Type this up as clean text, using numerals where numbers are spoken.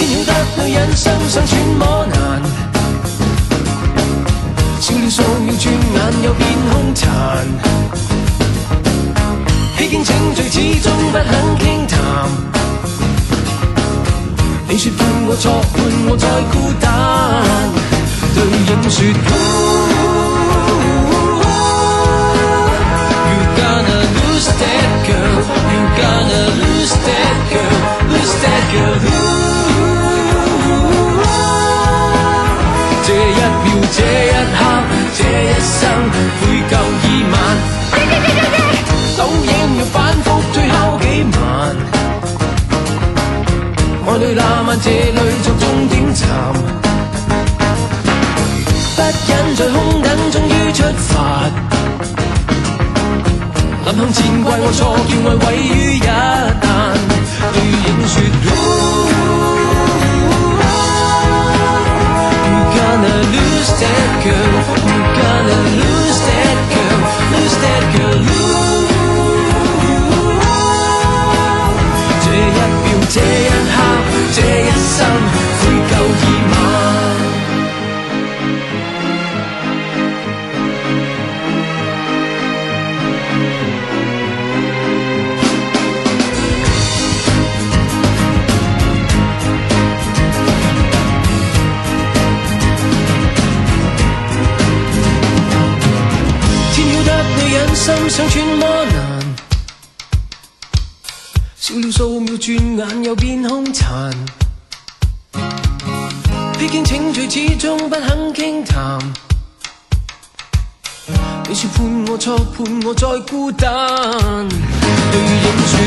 天曉得女人心想揣摩難，笑了數秒轉眼又變兇殘，披荊請罪始終不肯傾談，你說判我錯，判我再孤單，對影說You gonna lose that girl, you gonna lose that girl, lose that girl 這一秒，這一刻，這一生，悔疚已晚。倒影要反覆推敲幾晚，愛侶那晚這裏作終點站，不忍在空等，終於出發。臨行前怪我錯，叫愛毀於一旦，對影說Gonna lose that girl, you're gonna lose that girl, lose that girl. 這一秒，這一刻，這一生，悔疚已晚。心想揣摩難，笑了數秒轉眼又變兇殘，披荊請罪始終不肯傾談，你說判我錯，判我再孤單，對影說